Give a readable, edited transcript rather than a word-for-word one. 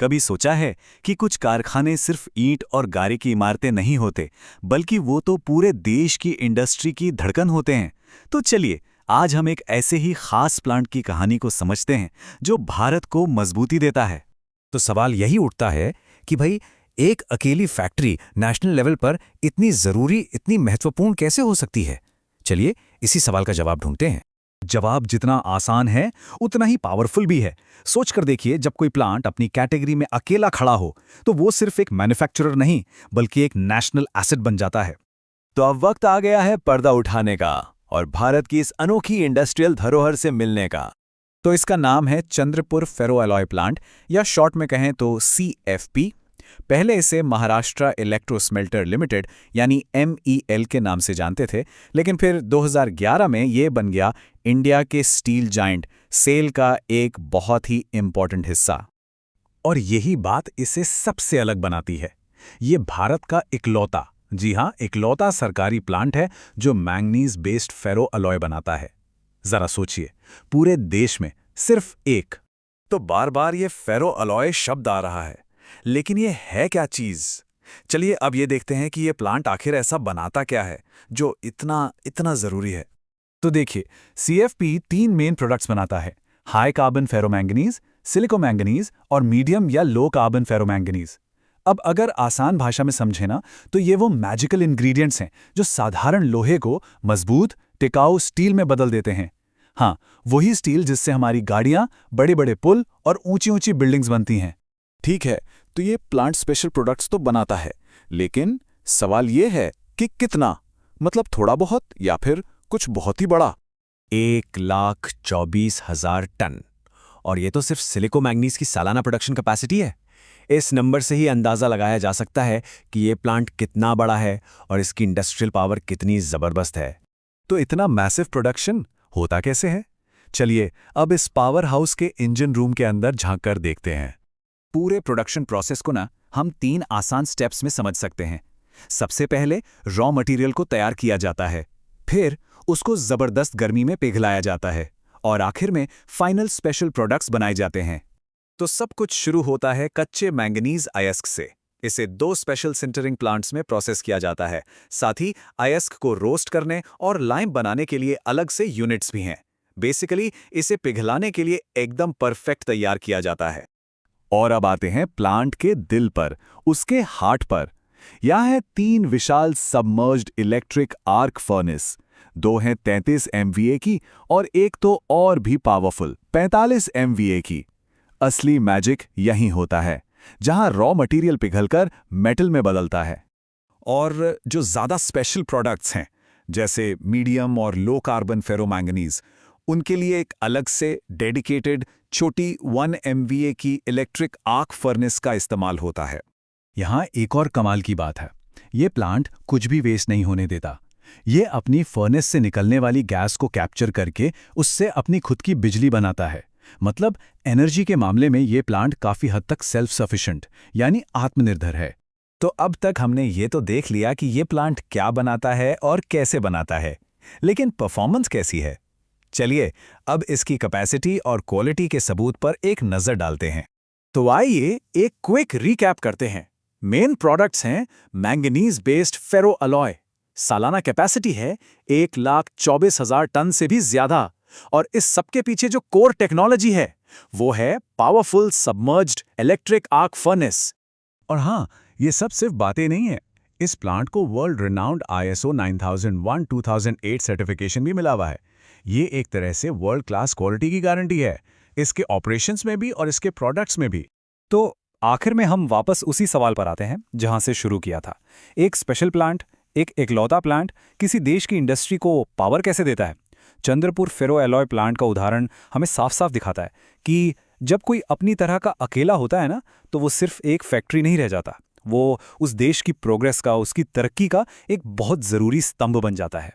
कभी सोचा है कि कुछ कारखाने सिर्फ ईंट और गारे की इमारतें नहीं होते, बल्कि वो तो पूरे देश की इंडस्ट्री की धड़कन होते हैं। तो चलिए, आज हम एक ऐसे ही खास प्लांट की कहानी को समझते हैं जो भारत को मजबूती देता है। तो सवाल यही उठता है कि भाई, एक अकेली फैक्ट्री नेशनल लेवल पर इतनी ज़रूरी, इतनी महत्वपूर्ण कैसे हो सकती है? चलिए इसी सवाल का जवाब ढूंढते हैं। जवाब जितना आसान है उतना ही पावरफुल भी है। सोचकर देखिए, जब कोई प्लांट अपनी कैटेगरी में अकेला खड़ा हो तो वो सिर्फ एक मैन्युफैक्चरर नहीं बल्कि एक नेशनल एसेट बन जाता है। तो अब वक्त आ गया है पर्दा उठाने का और भारत की इस अनोखी इंडस्ट्रियल धरोहर से मिलने का। तो इसका नाम है चंद्रपुर फेरो एलॉय प्लांट, या शॉर्ट में कहें तो CFP। पहले इसे महाराष्ट्र इलेक्ट्रो स्मेल्टर लिमिटेड यानी MEL के नाम से जानते थे, लेकिन फिर 2011 में ये बन गया इंडिया के स्टील जाइंट सेल का एक बहुत ही इंपॉर्टेंट हिस्सा। और यही बात इसे सबसे अलग बनाती है। ये भारत का इकलौता, जी हाँ, इकलौता सरकारी प्लांट है जो मैंगनीज बेस्ड फेरो अलॉय बनाता है। जरा सोचिए, पूरे देश में सिर्फ एक। तो बार बार ये फेरो अलॉय शब्द आ रहा है, लेकिन ये है क्या चीज? चलिए अब ये देखते हैं कि ये प्लांट आखिर ऐसा बनाता क्या है जो इतना जरूरी है। तो देखिए, CFP 3 मेन प्रोडक्ट्स बनाता है: हाई कार्बन फेरोमैंगनीज, सिलिकोमैंगनीज और मीडियम या लो कार्बन फेरोमैंगनीज। अब अगर आसान भाषा में समझे ना, तो ये वो मैजिकल इंग्रेडिएंट्स हैं जो साधारण लोहे को मजबूत, टिकाऊ स्टील में बदल देते हैं। हाँ, वही स्टील जिससे हमारी गाड़ियां, बड़े बड़े पुल और ऊंची ऊंची बिल्डिंग्स बनती हैं। ठीक है, तो ये प्लांट स्पेशल प्रोडक्ट्स तो बनाता है, लेकिन सवाल ये है कि कितना? मतलब थोड़ा बहुत या फिर कुछ बहुत ही बड़ा? 1,24,000 टन। और ये तो सिर्फ सिलिकोमैंगनीज की सालाना प्रोडक्शन कैपेसिटी है। इस नंबर से ही अंदाज़ा लगाया जा सकता है कि ये प्लांट कितना बड़ा है और इसकी इंडस्ट्रियल पावर कितनी ज़बरदस्त है। तो इतना मैसिव प्रोडक्शन होता कैसे है? चलिए अब इस पावर हाउस के इंजन रूम के अंदर झांककर देखते हैं। पूरे प्रोडक्शन प्रोसेस को ना हम 3 आसान स्टेप्स में समझ सकते हैं। सबसे पहले रॉ मटेरियल को तैयार किया जाता है, फिर उसको जबरदस्त गर्मी में पिघलाया जाता है और आखिर में फाइनल स्पेशल प्रोडक्ट्स बनाए जाते हैं। तो सब कुछ शुरू होता है कच्चे मैंगनीज अयस्क से। इसे 2 स्पेशल सिंटरिंग प्लांट्स में प्रोसेस किया जाता है। साथ ही अयस्क को रोस्ट करने और लाइम बनाने के लिए अलग से यूनिट्स भी हैं। बेसिकली इसे पिघलाने के लिए एकदम परफेक्ट तैयार किया जाता है। और अब आते हैं प्लांट के दिल पर, उसके हार्ट पर। यहाँ है 3 विशाल सबमर्ज्ड इलेक्ट्रिक आर्क फर्नेस। 2 हैं 33 MVA की और एक तो और भी पावरफुल 45 MVA की। असली मैजिक यहीं होता है, जहां रॉ मटेरियल पिघलकर मेटल में बदलता है। और जो ज्यादा स्पेशल प्रोडक्ट्स हैं, जैसे मीडियम और लो कार्बन फेरोमैंगनीज, उनके लिए एक अलग से डेडिकेटेड छोटी 1 MVA की इलेक्ट्रिक आर्क फर्नेस का इस्तेमाल होता है। यहाँ एक और कमाल की बात है, ये प्लांट कुछ भी वेस्ट नहीं होने देता। ये अपनी फर्नेस से निकलने वाली गैस को कैप्चर करके उससे अपनी खुद की बिजली बनाता है। मतलब एनर्जी के मामले में ये प्लांट काफी हद तक सेल्फ सफिशिएंट यानी आत्मनिर्भर है। तो अब तक हमने ये तो देख लिया कि ये प्लांट क्या बनाता है और कैसे बनाता है, लेकिन परफॉर्मेंस कैसी है? चलिए अब इसकी कैपेसिटी और क्वालिटी के सबूत पर एक नजर डालते हैं। तो आइए एक क्विक रिकैप करते हैं। मेन प्रोडक्ट्स हैं मैंगनीज बेस्ड फेरो अलॉय। सालाना कैपेसिटी है 1,24,000 टन से भी ज्यादा। और इस सबके पीछे जो कोर टेक्नोलॉजी है वो है powerful submerged electric arc furnace. और हाँ, ये सब सिर्फ बातें नहीं है। इस प्लांट को वर्ल्ड रिनाउंड ISO 9001-2008 सर्टिफिकेशन भी मिला हुआ है। ये एक तरह से वर्ल्ड क्लास क्वालिटी की गारंटी है, इसके ऑपरेशंस में भी और इसके प्रोडक्ट्स में भी। तो आखिर में हम वापस उसी सवाल पर आते हैं जहां से शुरू किया था। एक स्पेशल प्लांट, एक इकलौता प्लांट किसी देश की इंडस्ट्री को पावर कैसे देता है? चंद्रपुर फेरो एलॉय प्लांट का उदाहरण हमें साफ साफ दिखाता है कि जब कोई अपनी तरह का अकेला होता है ना, तो वो सिर्फ एक फैक्ट्री नहीं रह जाता, वो उस देश की प्रोग्रेस का, उसकी तरक्की का एक बहुत ज़रूरी स्तंभ बन जाता है।